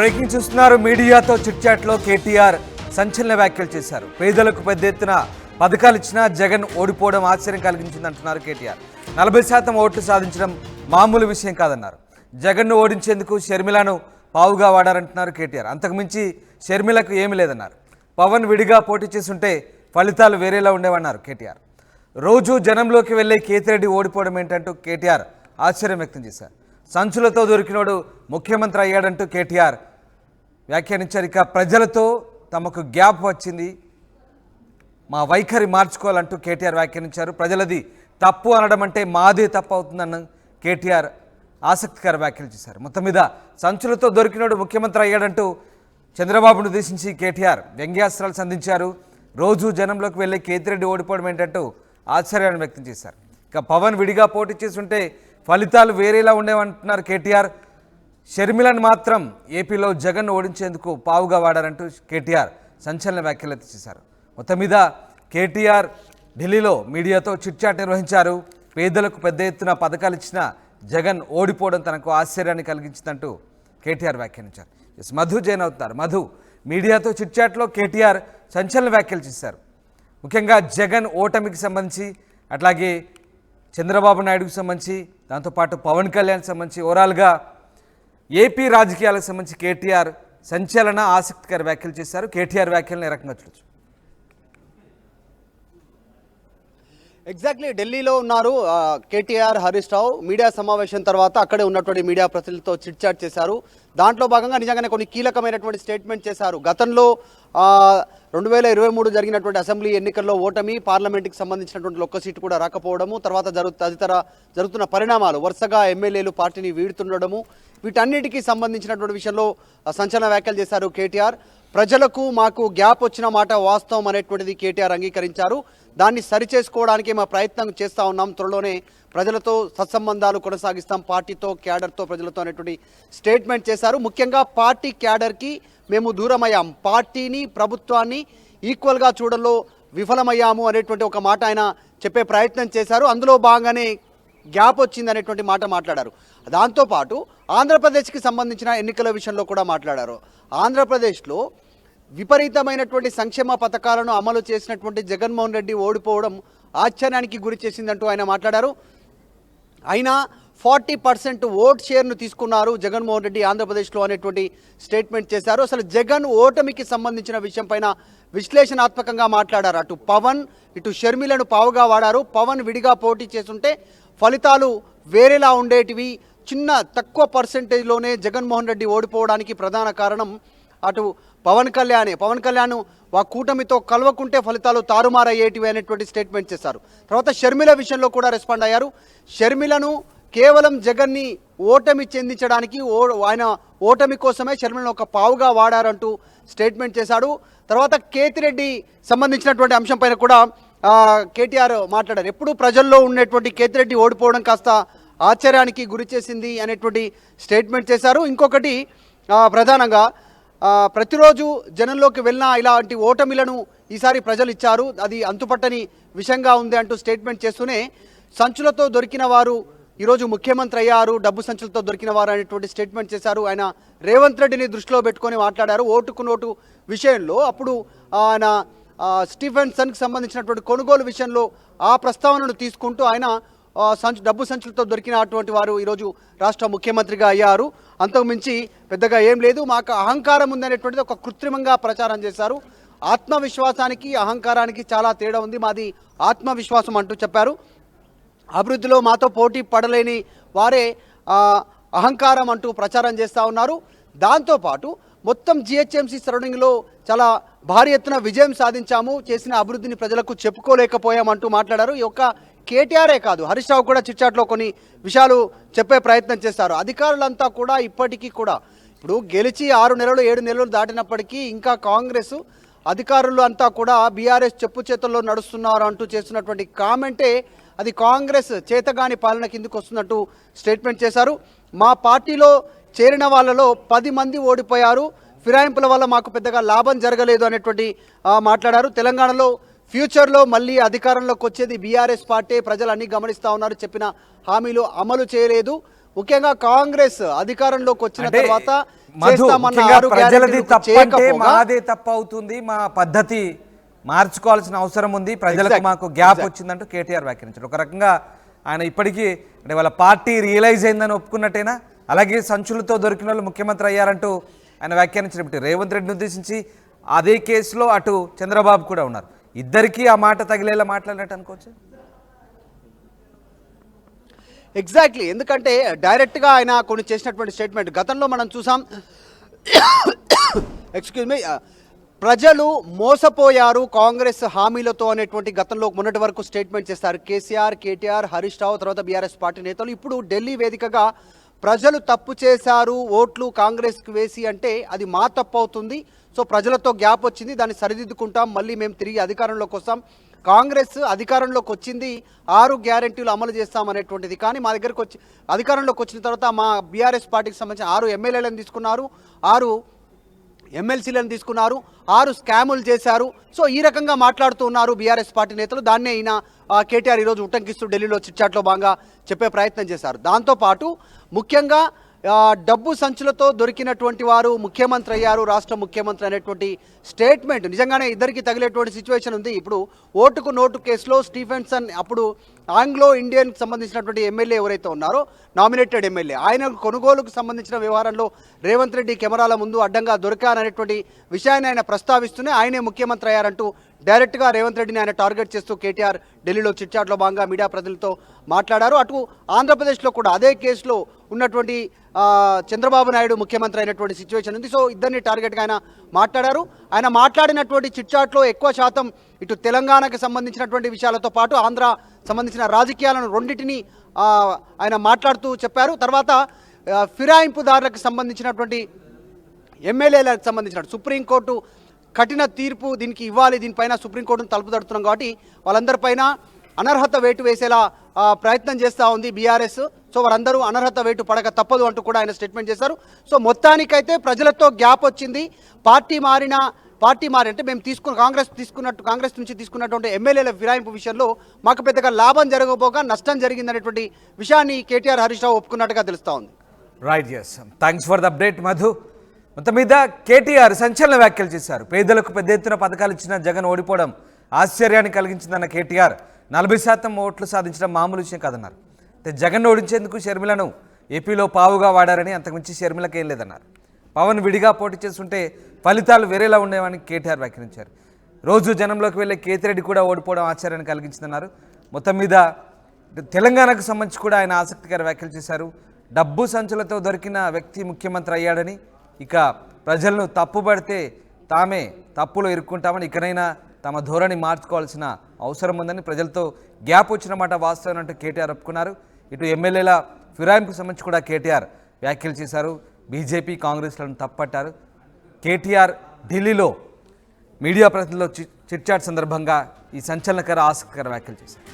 Breaking చూస్తున్నారు. మీడియాతో chit చాట్లో కేటీఆర్ సంచలన వ్యాఖ్యలు చేశారు. పేదలకు పెద్ద ఎత్తున పథకాలు ఇచ్చినా జగన్ ఓడిపోవడం ఆశ్చర్యం కలిగించిందంటున్నారు కేటీఆర్. 40% ఓట్లు సాధించడం మామూలు విషయం కాదన్నారు. జగన్ను ఓడించేందుకు షర్మిలను పావుగా వాడారంటున్నారు కేటీఆర్. అంతకుమించి షర్మిలకు ఏమీ లేదన్నారు. పవన్ విడిగా పోటీ చేస్తుంటే ఫలితాలు వేరేలా ఉండేవన్నారు కేటీఆర్. రోజు జనంలోకి వెళ్లే కేతిరెడ్డి ఓడిపోవడం ఏంటంటూ కేటీఆర్ ఆశ్చర్యం వ్యక్తం చేశారు. సంచులతో దొరికినోడు ముఖ్యమంత్రి అయ్యాడంటూ కేటీఆర్ వ్యాఖ్యానించారు. ఇక ప్రజలతో తమకు గ్యాప్ వచ్చింది, మా వైఖరి మార్చుకోవాలంటూ కేటీఆర్ వ్యాఖ్యానించారు. ప్రజలది తప్పు అనడం అంటే మాదే తప్పు అవుతుందన్న కేటీఆర్ ఆసక్తికర వ్యాఖ్యలు చేశారు. మొత్తం మీద సంచులతో దొరికినోడు ముఖ్యమంత్రి అయ్యాడంటూ చంద్రబాబును ఉద్దేశించి కేటీఆర్ వ్యంగ్యాస్త్రాలు సంధించారు. రోజు జనంలోకి వెళ్లే కేతిరెడ్డి ఓడిపోవడం ఏంటంటూ ఆశ్చర్యాన్ని వ్యక్తం చేశారు. ఇక పవన్ విడిగా పోటీ చేస్తుంటే ఫలితాలు వేరేలా ఉండేవంటున్నారు కేటీఆర్. షర్మిలను మాత్రం ఏపీలో జగన్ ఓడించేందుకు పావుగా వాడారంటూ కేటీఆర్ సంచలన వ్యాఖ్యలు చేశారు. మొత్తం మీద కేటీఆర్ ఢిల్లీలో మీడియాతో చిట్చాట్ నిర్వహించారు. పేదలకు పెద్ద ఎత్తున పథకాలు ఇచ్చిన జగన్ ఓడిపోవడం తనకు ఆశ్చర్యాన్ని కలిగించిందంటూ కేటీఆర్ వ్యాఖ్యానించారు. మధు జైన్ అవుతున్నారు. మధు, మీడియాతో చిట్చాట్లో కేటీఆర్ సంచలన వ్యాఖ్యలు చేశారు. ముఖ్యంగా జగన్ ఓటమికి సంబంధించి, అట్లాగే చంద్రబాబు నాయుడుకు సంబంధించి, దాంతోపాటు పవన్ కళ్యాణ్కి సంబంధించి ఓవరాల్గా ఏపీ రాజకీయాలకు సంబంధించి కేటీఆర్ సంచలన ఆసక్తికర వ్యాఖ్యలు చేశారు. కేటీఆర్ వ్యాఖ్యలను ఏ రకంగా చూడొచ్చు? ఎగ్జాక్ట్లీ ఢిల్లీలో ఉన్నారు కేటీఆర్, హరీష్ రావు. మీడియా సమావేశం తర్వాత అక్కడే ఉన్నటువంటి మీడియా ప్రతినిధులతో చిట్ చాట్ చేశారు. దాంట్లో భాగంగా నిజంగానే కొన్ని కీలకమైనటువంటి స్టేట్మెంట్ చేశారు. గతంలో 2023 జరిగినటువంటి అసెంబ్లీ ఎన్నికల్లో ఓటమి, పార్లమెంట్కి సంబంధించినటువంటి ఒక్క సీటు కూడా రాకపోవడము, తర్వాత తదితర జరుగుతున్న పరిణామాలు, వరుసగా ఎమ్మెల్యేలు పార్టీని వీడుతుండడము, వీటన్నిటికీ సంబంధించినటువంటి విషయంలో సంచలన వ్యాఖ్యలు చేశారు కేటీఆర్. ప్రజలకు మాకు గ్యాప్ వచ్చిన మాట వాస్తవం అనేటువంటిది కేటీఆర్ అంగీకరించారు. దాన్ని సరిచేసుకోవడానికి మా ప్రయత్నం చేస్తూ ఉన్నాం. త్వరలోనే ప్రజలతో సత్సంబంధాలు కొనసాగిస్తాం, పార్టీతో, క్యాడర్తో, ప్రజలతో అనేటువంటి స్టేట్మెంట్ చేశారు. ముఖ్యంగా పార్టీ క్యాడర్కి మేము దూరమయ్యాం, పార్టీని, ప్రభుత్వాన్ని ఈక్వల్గా చూడడంలో విఫలమయ్యాము అనేటువంటి ఒక మాట ఆయన చెప్పే ప్రయత్నం చేశారు. అందులో భాగంగానే గ్యాప్ వచ్చింది అనేటువంటి మాట మాట్లాడారు. దాంతోపాటు ఆంధ్రప్రదేశ్కి సంబంధించిన ఎన్నికల విషయంలో కూడా మాట్లాడారు. ఆంధ్రప్రదేశ్లో విపరీతమైనటువంటి సంక్షేమ పథకాలను అమలు చేసినటువంటి జగన్మోహన్ రెడ్డి ఓడిపోవడం ఆశ్చర్యానికి గురి చేసిందంటూ ఆయన మాట్లాడారు. అయినా 40% ఓట్ షేర్ను తీసుకున్నారు జగన్మోహన్ రెడ్డి ఆంధ్రప్రదేశ్లో అనేటువంటి స్టేట్మెంట్ చేశారు. అసలు జగన్ ఓటమికి సంబంధించిన విషయం పైన విశ్లేషణాత్మకంగా మాట్లాడారు. అటు పవన్, ఇటు షర్మిలను పావుగా వాడారు. పవన్ విడిగా పోటీ చేస్తుంటే ఫలితాలు వేరేలా ఉండేటివి. తక్కువ పర్సెంటేజ్లోనే జగన్మోహన్ రెడ్డి ఓడిపోవడానికి ప్రధాన కారణం అటు పవన్ కళ్యాణ్ ఆ కూటమితో కలవకుంటే ఫలితాలు తారుమారయ్యేటివి అనేటువంటి స్టేట్మెంట్ చేశారు. తర్వాత షర్మిల విషయంలో కూడా రెస్పాండ్ అయ్యారు. షర్మిలను కేవలం జగన్ని ఓటమి చెందించడానికి, ఆయన ఓటమి కోసమే షర్మిలను ఒక పావుగా వాడారంటూ స్టేట్మెంట్ చేశాడు. తర్వాత కేతిరెడ్డి సంబంధించినటువంటి అంశం పైన కూడా కేటీఆర్ మాట్లాడారు. ఎప్పుడు ప్రజల్లో ఉన్నటువంటి కేతిరెడ్డి ఓడిపోవడం కాస్త ఆశ్చర్యానికి గురి చేసింది అనేటువంటి స్టేట్మెంట్ చేశారు. ఇంకొకటి ప్రధానంగా ప్రతిరోజు జనంలోకి వెళ్ళినా ఇలాంటి ఓటమిలను ఈసారి ప్రజలు ఇచ్చారు, అది అంతుపట్టని విషయంగా ఉంది అంటూ స్టేట్మెంట్ చేస్తూనే సంచులతో దొరికిన వారు ఈరోజు ముఖ్యమంత్రి అయ్యారు, డబ్బు సంచులతో దొరికిన వారు అనేటువంటి స్టేట్మెంట్ చేశారు. ఆయన రేవంత్ రెడ్డిని దృష్టిలో పెట్టుకొని మాట్లాడారు. ఓటుకు నోటు విషయంలో అప్పుడు ఆయన స్టీఫెన్సన్కి సంబంధించినటువంటి కొనుగోలు విషయంలో ఆ ప్రస్తావనను తీసుకుంటూ ఆయన డబ్బు సంచులతో దొరికినటువంటి వారు ఈరోజు రాష్ట్ర ముఖ్యమంత్రిగా అయ్యారు, అంతకుమించి పెద్దగా ఏం లేదు, మాకు అహంకారం ఉందనేటువంటిది ఒక కృత్రిమంగా ప్రచారం చేశారు. ఆత్మవిశ్వాసానికి అహంకారానికి చాలా తేడా ఉంది, మాది ఆత్మవిశ్వాసం అంటూ చెప్పారు. అభివృద్ధిలో మాతో పోటీ పడలేని వారే అహంకారం అంటూ ప్రచారం చేస్తూ ఉన్నారు. దాంతోపాటు మొత్తం జిహెచ్ఎంసీ సరౌండింగ్లో చాలా భారీ ఎత్తున విజయం సాధించాము, చేసిన అభివృద్ధిని ప్రజలకు చెప్పుకోలేకపోయామంటూ మాట్లాడారు. ఈ యొక్క కేటీఆరే కాదు, హరీష్ రావు కూడా చిట్చాట్లో కొన్ని విషయాలు చెప్పే ప్రయత్నం చేస్తారు. అధికారులంతా కూడా ఇప్పటికీ కూడా ఇప్పుడు గెలిచి 6 నెలలు 7 నెలలు దాటినప్పటికీ ఇంకా కాంగ్రెస్ అధికారులు అంతా కూడా బీఆర్ఎస్ చెప్పు చేతుల్లో నడుస్తున్నారు అంటూ చేస్తున్నటువంటి కామెంటే అది కాంగ్రెస్ చేతగాని పాలన కిందకు వస్తున్నట్టు స్టేట్మెంట్ చేశారు. మా పార్టీలో చేరిన వాళ్ళలో 10 మంది ఓడిపోయారు, ఫిరాయింపుల వల్ల మాకు పెద్దగా లాభం జరగలేదు అనేటువంటి మాట్లాడారు. తెలంగాణలో ఫ్యూచర్లో మళ్ళీ అధికారంలోకి వచ్చేది బీఆర్ఎస్ పార్టీ, ప్రజలు అన్నీ గమనిస్తూ ఉన్నారు, చెప్పిన హామీలు అమలు చేయలేదు. ముఖ్యంగా కాంగ్రెస్ అధికారంలోకి వచ్చిన తర్వాత మధు, చేస్తామన్న ముఖ్యంగా 6 ప్రజలది గ్యారెంటీలు తప్పు అంటే చేయకపోగా మాదే తప్పు అవుతుంది, మా పద్ధతి మార్చుకోవాల్సిన అవసరం ఉంది, ప్రజలకు మాకు గ్యాప్ వచ్చిందంటూ కేటీఆర్ వ్యాఖ్యానించారు. ఒక రకంగా ఆయన ఇప్పటికీ అంటే వాళ్ళ పార్టీ రియలైజ్ అయిందని ఒప్పుకున్నట్టేనా? అలాగే సంచులతో దొరికిన వాళ్ళు ముఖ్యమంత్రి అయ్యారంటూ ఆయన వ్యాఖ్యానించినప్పుడు రేవంత్ రెడ్డిని ఉద్దేశించి అదే కేసులో అటు చంద్రబాబు కూడా ఉన్నారు. ఇద్దరికీ ఆ మాట తగిలేలా మాట్లాడినట్టు అనుకోవచ్చు. ఎగ్జాక్ట్లీ, ఎందుకంటే డైరెక్ట్గా ఆయన కొన్ని చేసినటువంటి స్టేట్మెంట్ గతంలో మనం చూసాం. ఎక్స్క్యూజ్ మీ, ప్రజలు మోసపోయారు కాంగ్రెస్ హామీలతో అనేటువంటి గతంలో మొన్నటి వరకు స్టేట్మెంట్ చేస్తారు కేసీఆర్, కేటీఆర్, హరీష్ రావు, తర్వాత బీఆర్ఎస్ పార్టీ నేతలు. ఇప్పుడు ఢిల్లీ వేదికగా ప్రజలు తప్పు చేశారు, ఓట్లు కాంగ్రెస్కి వేసి అంటే అది మా తప్పు అవుతుంది, సో ప్రజలతో గ్యాప్ వచ్చింది, దాన్ని సరిదిద్దుకుంటాం, మళ్ళీ మేము తిరిగి అధికారంలోకి వస్తాం, కాంగ్రెస్ అధికారంలోకి వచ్చింది 6 గ్యారెంటీలు అమలు చేస్తామనేటువంటిది, కానీ మా దగ్గరకు వచ్చి అధికారంలోకి వచ్చిన తర్వాత మా బీఆర్ఎస్ పార్టీకి సంబంధించిన 6 ఎమ్మెల్యేలను తీసుకున్నారు, 6 ఎమ్మెల్సీలను తీసుకున్నారు, 6 స్కాములు చేశారు. సో ఈ రకంగా మాట్లాడుతూ ఉన్నారు బీఆర్ఎస్ పార్టీ నేతలు. దాన్నే ఈయన కేటీఆర్ ఈరోజు ఉటంకిస్తూ ఢిల్లీలో చిట్చాట్లో భాగంగా చెప్పే ప్రయత్నం చేశారు. దాంతోపాటు ముఖ్యంగా డబ్బు సంచులతో దొరికినటువంటి వారు ముఖ్యమంత్రి అయ్యారు, రాష్ట్ర ముఖ్యమంత్రి అనేటువంటి స్టేట్మెంట్ నిజంగానే ఇద్దరికి తగిలేటువంటి సిచ్యువేషన్ ఉంది. ఇప్పుడు ఓటుకు నోటు కేసులో స్టీఫెన్సన్, అప్పుడు ఆంగ్లో ఇండియన్కి సంబంధించినటువంటి ఎమ్మెల్యే ఎవరైతే ఉన్నారో నామినేటెడ్ ఎమ్మెల్యే, ఆయన కొనుగోలుకు సంబంధించిన వ్యవహారంలో రేవంత్ రెడ్డి కెమెరాల ముందు అడ్డంగా దొరికారనేటువంటి విషయాన్ని ఆయన ప్రస్తావిస్తూనే ఆయనే ముఖ్యమంత్రి అయ్యారంటూ డైరెక్ట్గా రేవంత్ రెడ్డిని ఆయన టార్గెట్ చేస్తూ కేటీఆర్ ఢిల్లీలో చిట్చాట్లో భాగంగా మీడియా ప్రతినిధులతో మాట్లాడారు. అటు ఆంధ్రప్రదేశ్లో కూడా అదే కేసులో ఉన్నటువంటి చంద్రబాబు నాయుడు ముఖ్యమంత్రి అయినటువంటి సిచ్యువేషన్ ఉంది. సో ఇద్దరిని టార్గెట్గా ఆయన మాట్లాడారు. ఆయన మాట్లాడినటువంటి చిట్చాట్లో ఎక్కువ శాతం ఇటు తెలంగాణకు సంబంధించినటువంటి విషయాలతో పాటు ఆంధ్ర సంబంధించిన రాజకీయాలను రెండింటిని ఆయన మాట్లాడుతూ చెప్పారు. తర్వాత ఫిరాయింపుదారులకు సంబంధించినటువంటి ఎమ్మెల్యేలకు సంబంధించిన సుప్రీంకోర్టు కఠిన తీర్పు దీనికి ఇవ్వాలి, దీనిపైన సుప్రీంకోర్టును తలుపు తడుతున్నాం కాబట్టి వాళ్ళందరిపైన అనర్హత వేటు వేసేలా ప్రయత్నం చేస్తూ ఉంది బీఆర్ఎస్. సో వారందరూ అనర్హత వేటు పడక తప్పదు అంటూ కూడా ఆయన స్టేట్మెంట్ చేశారు. సో మొత్తానికైతే ప్రజలతో గ్యాప్ వచ్చింది, పార్టీ మారి అంటే మేము కాంగ్రెస్ నుంచి తీసుకున్నటువంటి ఎమ్మెల్యేల ఫిరాయింపు విషయంలో మాకు పెద్దగా లాభం జరగబోగా నష్టం జరిగిందనేటువంటి విషయాన్ని కేటీఆర్, హరీష్ రావు ఒప్పుకున్నట్టుగా తెలుస్తూ ఉంది. Right, yes, thanks for the update Madhu. మొత్తం మీద కేటీఆర్ సంచలన వ్యాఖ్యలు చేశారు. పేదలకు పెద్ద ఎత్తున పథకాలు ఇచ్చిన జగన్ ఓడిపోవడం ఆశ్చర్యాన్ని కలిగించిందన్న కేటీఆర్ 40% ఓట్లు సాధించడం మామూలు విషయం కాదన్నారు. అయితే జగన్ ఓడించేందుకు షర్మిలను ఏపీలో పావుగా వాడారని, అంతకుమించి షర్మిలకు ఏం లేదన్నారు. పవన్ విడిగా పోటీ చేస్తుంటే ఫలితాలు వేరేలా ఉండేవని కేటీఆర్ వ్యాఖ్యానించారు. రోజు జనంలోకి వెళ్లే కేతిరెడ్డి కూడా ఓడిపోవడం ఆశ్చర్యాన్ని కలిగించిందన్నారు. మొత్తం మీద తెలంగాణకు సంబంధించి కూడా ఆయన ఆసక్తికర వ్యాఖ్యలు చేశారు. డబ్బు సంచులతో దొరికిన వ్యక్తి ముఖ్యమంత్రి అయ్యాడని, ఇక ప్రజలను తప్పుపడితే తామే తప్పులో ఇరుక్కుంటామని, ఇకనైనా తమ ధోరణి మార్చుకోవాల్సిన అవసరం ఉందని, ప్రజలతో గ్యాప్ వచ్చిన మాట వాస్తవం అంటూ కేటీఆర్ ఒప్పుకున్నారు. ఇటు ఎమ్మెల్యేల ఫిరాయింపుకు సంబంధించి కూడా కేటీఆర్ వ్యాఖ్యలు చేశారు. బీజేపీ, కాంగ్రెస్లను తప్పట్టారు. కేటీఆర్ ఢిల్లీలో మీడియా ప్రతినిధులతో చిట్చాట్ సందర్భంగా ఈ సంచలనకర ఆసక్తికర వ్యాఖ్యలు చేశారు.